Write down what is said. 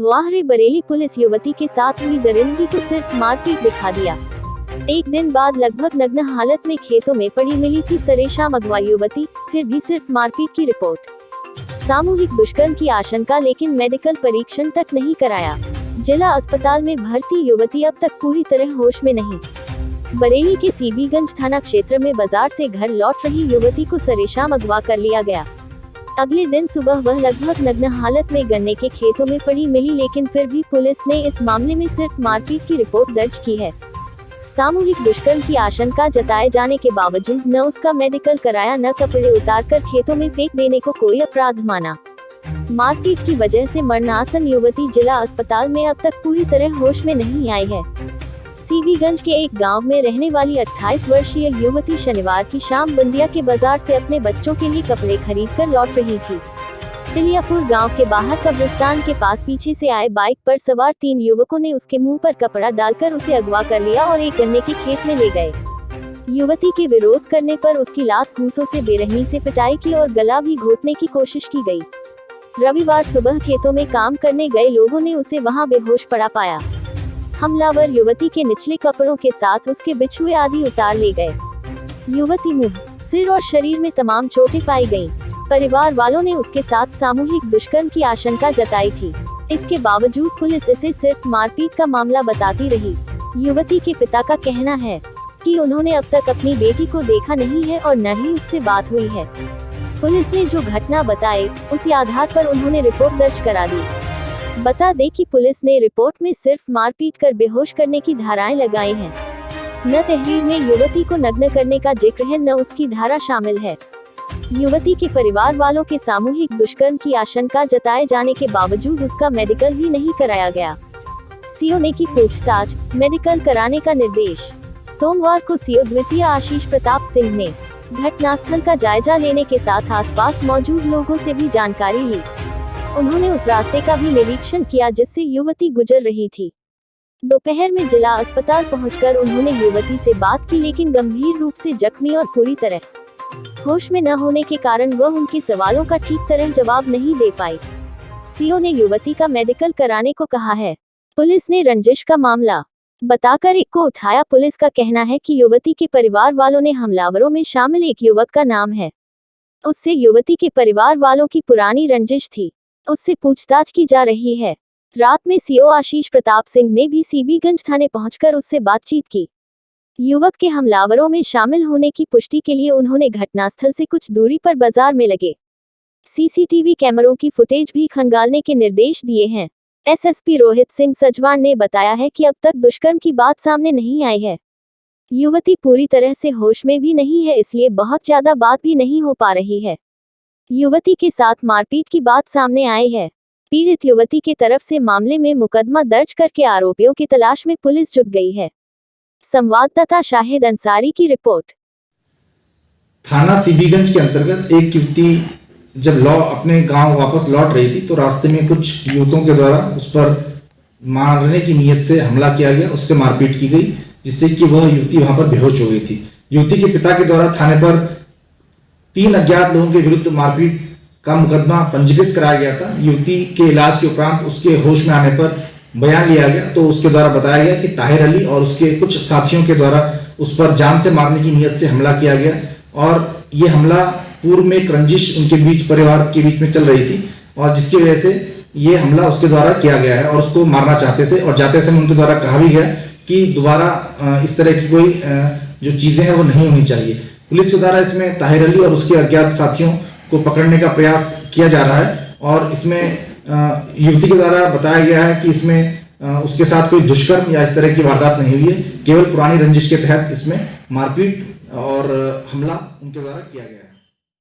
वाह रे, बरेली पुलिस युवती के साथ हुई दरिंदगी को सिर्फ मारपीट दिखा दिया। एक दिन बाद लगभग नग्न हालत में खेतों में पड़ी मिली थी सरेशाम अगवा युवती, फिर भी सिर्फ मारपीट की रिपोर्ट। सामूहिक दुष्कर्म की आशंका, लेकिन मेडिकल परीक्षण तक नहीं कराया। जिला अस्पताल में भर्ती युवती अब तक पूरी तरह होश में नहीं। बरेली के सीबीगंज थाना क्षेत्र में बाजार से घर लौट रही युवती को सरेशाम अगवा कर लिया गया। अगले दिन सुबह वह लगभग नग्न हालत में गन्ने के खेतों में पड़ी मिली, लेकिन फिर भी पुलिस ने इस मामले में सिर्फ मारपीट की रिपोर्ट दर्ज की है। सामूहिक दुष्कर्म की आशंका जताए जाने के बावजूद न उसका मेडिकल कराया, न कपड़े उतारकर खेतों में फेंक देने को कोई अपराध माना। मारपीट की वजह से मरणासन युवती जिला अस्पताल में अब तक पूरी तरह होश में नहीं आई है। सीबीगंज के एक गांव में रहने वाली 28 वर्षीय युवती शनिवार की शाम बंदिया के बाजार से अपने बच्चों के लिए कपड़े खरीदकर लौट रही थी। तिलियापुर गांव के बाहर कब्रिस्तान के पास पीछे से आए बाइक पर सवार 3 युवकों ने उसके मुंह पर कपड़ा डालकर उसे अगवा कर लिया और एक गन्ने के खेत में ले गए। युवती के विरोध करने पर उसकी लात घूंसों से बेरहमी से पिटाई की और गला भी घोटने की कोशिश की गई। रविवार सुबह खेतों में काम करने गए लोगों ने उसे वहां बेहोश पड़ा पाया। हमलावर युवती के निचले कपड़ों के साथ उसके बिछुए आदि उतार ले गए। युवती मुंह, सिर और शरीर में तमाम चोटें पाई गईं। परिवार वालों ने उसके साथ सामूहिक दुष्कर्म की आशंका जताई थी। इसके बावजूद पुलिस इसे सिर्फ मारपीट का मामला बताती रही। युवती के पिता का कहना है कि उन्होंने अब तक अपनी बेटी को देखा नहीं है और न ही उससे बात हुई है। पुलिस ने जो घटना बताई, उसी आधार पर उन्होंने रिपोर्ट दर्ज करा दी। बता दें कि पुलिस ने रिपोर्ट में सिर्फ मारपीट कर बेहोश करने की धाराएं लगाई हैं। न तहरीर में युवती को नग्न करने का जिक्र है, न उसकी धारा शामिल है। युवती के परिवार वालों के सामूहिक दुष्कर्म की आशंका जताए जाने के बावजूद उसका मेडिकल भी नहीं कराया गया। सीओ ने की पूछताछ, मेडिकल कराने का निर्देश। सोमवार को सीओ द्वितीय आशीष प्रताप सिंह ने घटनास्थल का जायजा लेने के साथ आसपास मौजूद लोगों से भी जानकारी ली। उन्होंने उस रास्ते का भी निरीक्षण किया जिससे युवती गुजर रही थी। दोपहर में जिला अस्पताल पहुंचकर उन्होंने युवती से बात की, लेकिन गंभीर रूप से जख्मी और पूरी तरह होश में न होने के कारण वह उनके सवालों का ठीक तरह जवाब नहीं दे पाई। सीओ ने युवती का मेडिकल कराने को कहा है। पुलिस ने रंजिश का मामला बताकर एक को उठाया। पुलिस का कहना है कि युवती के परिवार वालों ने हमलावरों में शामिल एक युवक का नाम है। उससे युवती के परिवार वालों की पुरानी रंजिश थी। उससे पूछताछ की जा रही है। रात में सीओ आशीष प्रताप सिंह ने भी सीबीगंज थाने पहुंचकर उससे बातचीत की। युवक के हमलावरों में शामिल होने की पुष्टि के लिए उन्होंने घटनास्थल से कुछ दूरी पर बाजार में लगे सीसीटीवी कैमरों की फुटेज भी खंगालने के निर्देश दिए हैं। एसएसपी रोहित सिंह सजवान ने बताया है कि अब तक दुष्कर्म की बात सामने नहीं आई है। युवती पूरी तरह से होश में भी नहीं है, इसलिए बहुत ज्यादा बात भी नहीं हो पा रही है। युवती के साथ मारपीट की बात सामने आई है। पीड़ित युवती के तरफ से मामले में मुकदमा दर्ज करके आरोपियों की तलाश में पुलिस जुट गई है। संवाददाता शाहिद अंसारी की रिपोर्ट। थाना सीबीगंज के अंतर्गत एक युवती जब अपने गांव वापस लौट रही थी तो रास्ते में कुछ युवकों के द्वारा उस पर मारने की नीयत से हमला किया गया, उससे मारपीट की गई, जिससे कि वह युवती वहां पर बेहोश हो गई थी। युवती के पिता के द्वारा थाने पर 3 अज्ञात लोगों के विरुद्ध मारपीट का मुकदमा पंजीकृत कराया गया था। युवती के इलाज के उपरांत उसके होश में आने पर बयान लिया गया तो उसके द्वारा बताया गया कि ताहिर अली और उसके कुछ साथियों के द्वारा उस पर जान से मारने की नीयत से हमला किया गया और ये हमला पूर्व में एक रंजिश उनके बीच, परिवार के बीच में चल रही थी और जिसकी वजह से ये हमला उसके द्वारा किया गया है और उसको मारना चाहते थे। और जाते समय उनके द्वारा कहा भी गया कि दोबारा इस तरह की कोई जो चीजें हैं वो नहीं होनी चाहिए। पुलिस के द्वारा इसमें ताहिर अली और उसके अज्ञात साथियों को पकड़ने का प्रयास किया जा रहा है और इसमें युवती के द्वारा बताया गया है कि इसमें उसके साथ कोई दुष्कर्म या इस तरह की वारदात नहीं हुई है, केवल पुरानी रंजिश के तहत इसमें मारपीट और हमला उनके द्वारा किया गया है।